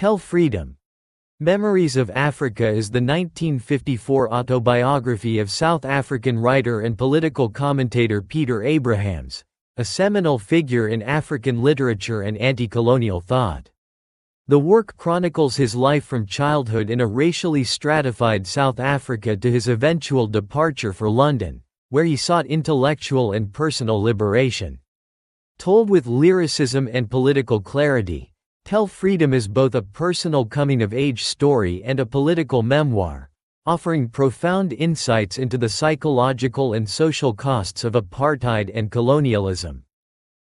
Tell Freedom. Memories of Africa is the 1954 autobiography of South African writer and political commentator Peter Abrahams, a seminal figure in African literature and anti-colonial thought. The work chronicles his life from childhood in a racially stratified South Africa to his eventual departure for London, where he sought intellectual and personal liberation. Told with lyricism and political clarity, Tell Freedom is both a personal coming-of-age story and a political memoir, offering profound insights into the psychological and social costs of apartheid and colonialism.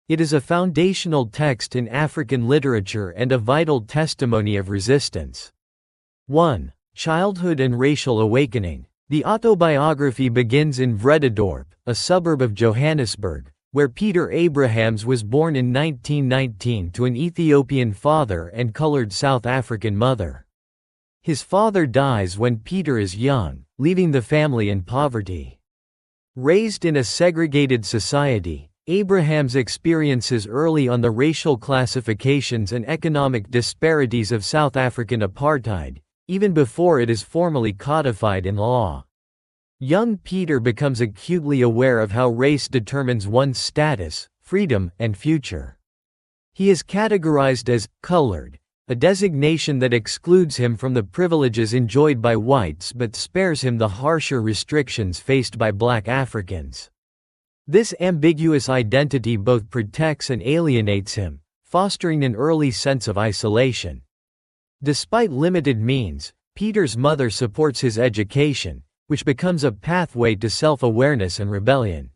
It is a foundational text in African literature and a vital testimony of resistance. 1. Childhood and Racial Awakening. The autobiography begins in Vrededorp, a suburb of Johannesburg, where Peter Abrahams was born in 1919 to an Ethiopian father and colored South African mother. His father dies when Peter is young, leaving the family in poverty. Raised in a segregated society, Abrahams experiences early on the racial classifications and economic disparities of South African apartheid, even before it is formally codified in law. Young Peter becomes acutely aware of how race determines one's status, freedom, and future. He is categorized as colored, a designation that excludes him from the privileges enjoyed by whites but spares him the harsher restrictions faced by black Africans. This ambiguous identity both protects and alienates him, fostering an early sense of isolation. Despite limited means, Peter's mother supports his education, which becomes a pathway to self-awareness and rebellion.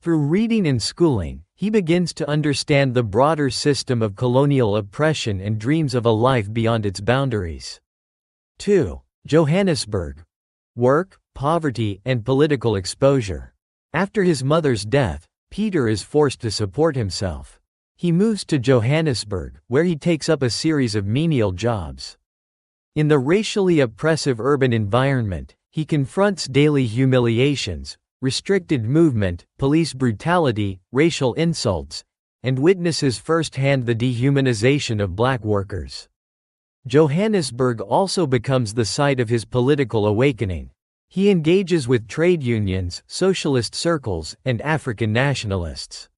Through reading and schooling, he begins to understand the broader system of colonial oppression and dreams of a life beyond its boundaries. 2. Johannesburg. Work, poverty, and political exposure. After his mother's death, Peter is forced to support himself. He moves to Johannesburg, where he takes up a series of menial jobs. In the racially oppressive urban environment, he confronts daily humiliations, restricted movement, police brutality, racial insults, and witnesses firsthand the dehumanization of black workers. Johannesburg also becomes the site of his political awakening. He engages with trade unions, socialist circles, and African nationalists.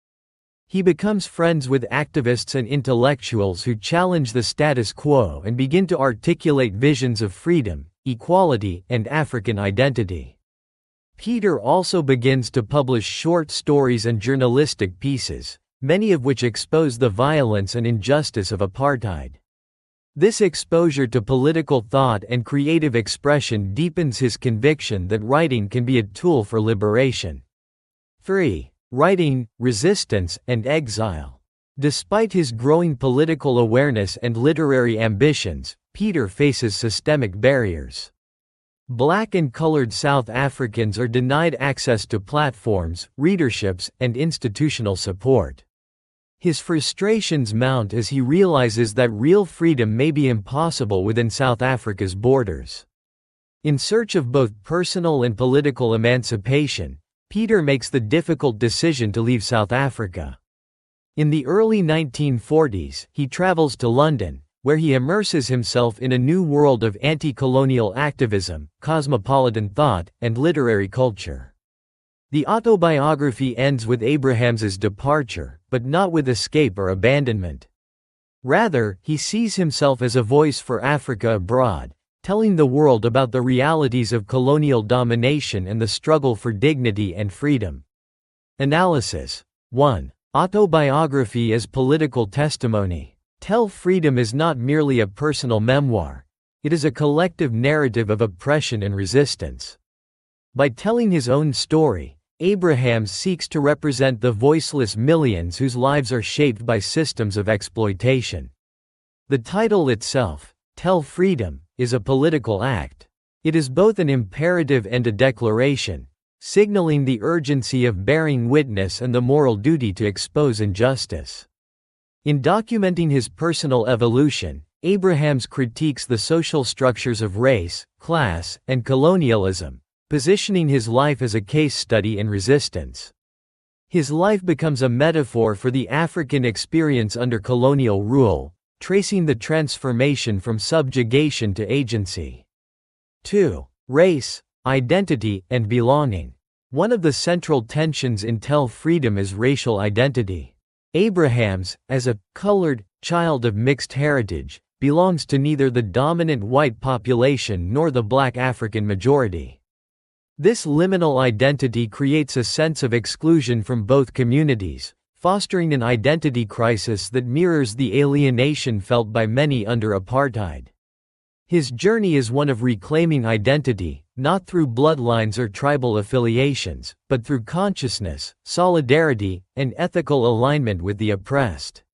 He becomes friends with activists and intellectuals who challenge the status quo and begin to articulate visions of freedom, equality, and African identity. Peter also begins to publish short stories and journalistic pieces, many of which expose the violence and injustice of apartheid. This exposure to political thought and creative expression deepens his conviction that writing can be a tool for liberation. 3. Writing, Resistance, and Exile. Despite his growing political awareness and literary ambitions, Peter faces systemic barriers. Black and colored South Africans are denied access to platforms, readerships, and institutional support. His frustrations mount as he realizes that real freedom may be impossible within South Africa's borders. In search of both personal and political emancipation, Peter makes the difficult decision to leave South Africa. In the early 1940s, he travels to London, where he immerses himself in a new world of anti-colonial activism, cosmopolitan thought, and literary culture. The autobiography ends with Abrahams's departure, but not with escape or abandonment. Rather, he sees himself as a voice for Africa abroad, telling the world about the realities of colonial domination and the struggle for dignity and freedom. Analysis. 1. Autobiography as political testimony. Tell Freedom is not merely a personal memoir. It is a collective narrative of oppression and resistance. By telling his own story, Abrahams seeks to represent the voiceless millions whose lives are shaped by systems of exploitation. The title itself, Tell Freedom, is a political act. It is both an imperative and a declaration, signaling the urgency of bearing witness and the moral duty to expose injustice. In documenting his personal evolution, Abrahams critiques the social structures of race, class, and colonialism, positioning his life as a case study in resistance. His life becomes a metaphor for the African experience under colonial rule, tracing the transformation from subjugation to agency. 2. Race, identity, and belonging. One of the central tensions in Tell Freedom is racial identity. Abrahams, as a colored child of mixed heritage, belongs to neither the dominant white population nor the black African majority. This liminal identity creates a sense of exclusion from both communities, fostering an identity crisis that mirrors the alienation felt by many under apartheid. His journey is one of reclaiming identity, not through bloodlines or tribal affiliations, but through consciousness, solidarity, and ethical alignment with the oppressed.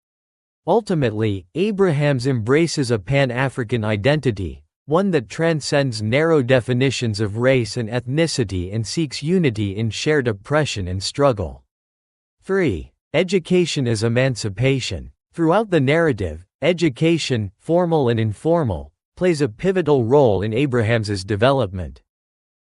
Ultimately, Abrahams embraces a Pan-African identity, one that transcends narrow definitions of race and ethnicity and seeks unity in shared oppression and struggle. 3. Education as emancipation. Throughout the narrative, education, formal and informal, plays a pivotal role in Abrahams's development.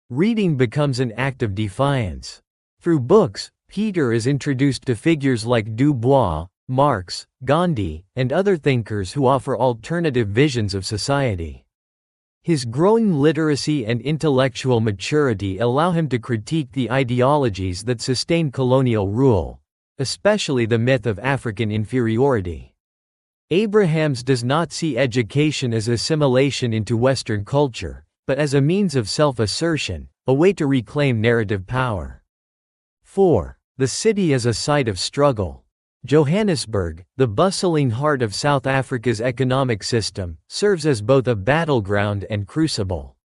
Reading becomes an act of defiance. Through books, Peter is introduced to figures like Du Bois, Marx, Gandhi, and other thinkers who offer alternative visions of society. His growing literacy and intellectual maturity allow him to critique the ideologies that sustain colonial rule, especially the myth of African inferiority. Abrahams does not see education as assimilation into Western culture, but as a means of self-assertion, a way to reclaim narrative power. 4. The city as a site of struggle. Johannesburg, the bustling heart of South Africa's economic system, serves as both a battleground and crucible.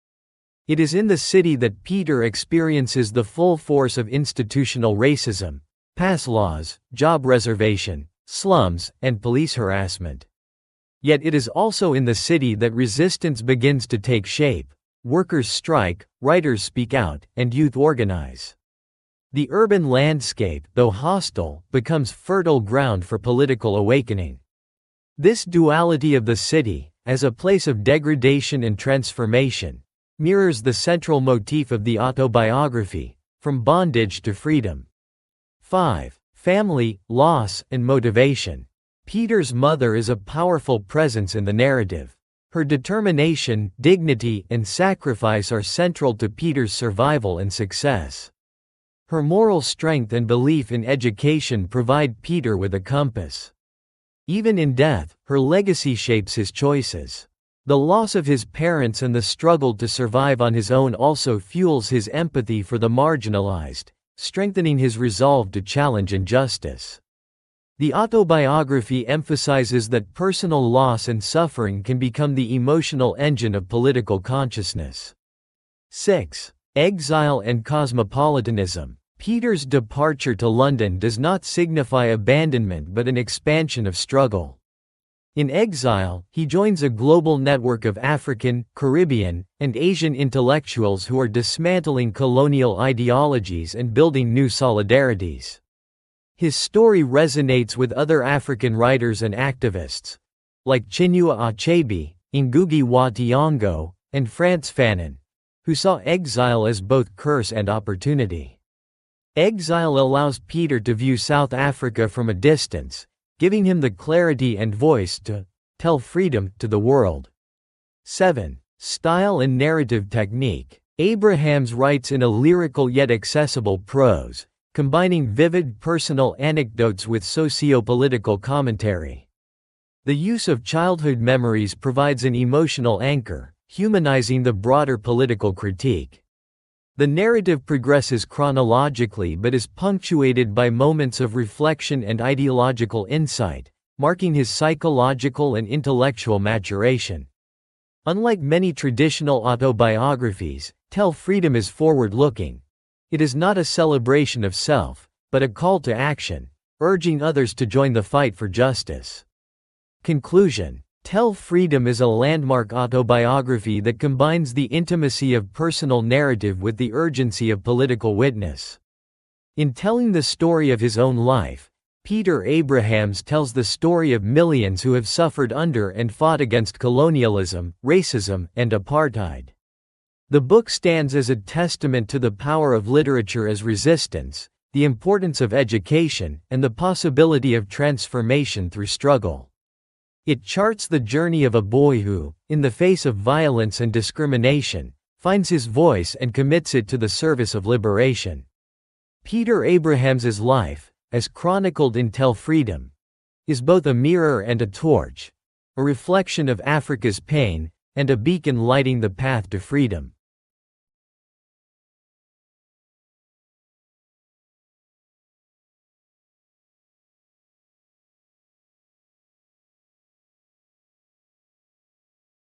It is in the city that Peter experiences the full force of institutional racism, pass laws, job reservation, slums, and police harassment. Yet it is also in the city that resistance begins to take shape. Workers strike, writers speak out, and youth organize. The urban landscape, though hostile, becomes fertile ground for political awakening. This duality of the city, as a place of degradation and transformation, mirrors the central motif of the autobiography, From Bondage to Freedom. 5. Family, loss, and motivation. Peter's mother is a powerful presence in the narrative. Her determination, dignity, and sacrifice are central to Peter's survival and success. Her moral strength and belief in education provide Peter with a compass. Even in death, her legacy shapes his choices. The loss of his parents and the struggle to survive on his own also fuels his empathy for the marginalized, strengthening his resolve to challenge injustice. The autobiography emphasizes that personal loss and suffering can become the emotional engine of political consciousness. 6. Exile and cosmopolitanism. Peter's departure to London does not signify abandonment but an expansion of struggle. In exile, he joins a global network of African, Caribbean, and Asian intellectuals who are dismantling colonial ideologies and building new solidarities. His story resonates with other African writers and activists, like Chinua Achebe, Ngugi wa Thiong'o, and Frantz Fanon, who saw exile as both curse and opportunity. Exile allows Peter to view South Africa from a distance, giving him the clarity and voice to tell freedom to the world. 7. Style and narrative technique. Abrahams writes in a lyrical yet accessible prose, combining vivid personal anecdotes with socio-political commentary. The use of childhood memories provides an emotional anchor, humanizing the broader political critique. The narrative progresses chronologically but is punctuated by moments of reflection and ideological insight, marking his psychological and intellectual maturation. Unlike many traditional autobiographies, Tell Freedom is forward-looking. It is not a celebration of self, but a call to action, urging others to join the fight for justice. Conclusion. Tell Freedom is a landmark autobiography that combines the intimacy of personal narrative with the urgency of political witness. In telling the story of his own life, Peter Abrahams tells the story of millions who have suffered under and fought against colonialism, racism, and apartheid. The book stands as a testament to the power of literature as resistance, the importance of education, and the possibility of transformation through struggle. It charts the journey of a boy who, in the face of violence and discrimination, finds his voice and commits it to the service of liberation. Peter Abrahams's life, as chronicled in Tell Freedom, is both a mirror and a torch, a reflection of Africa's pain, and a beacon lighting the path to freedom.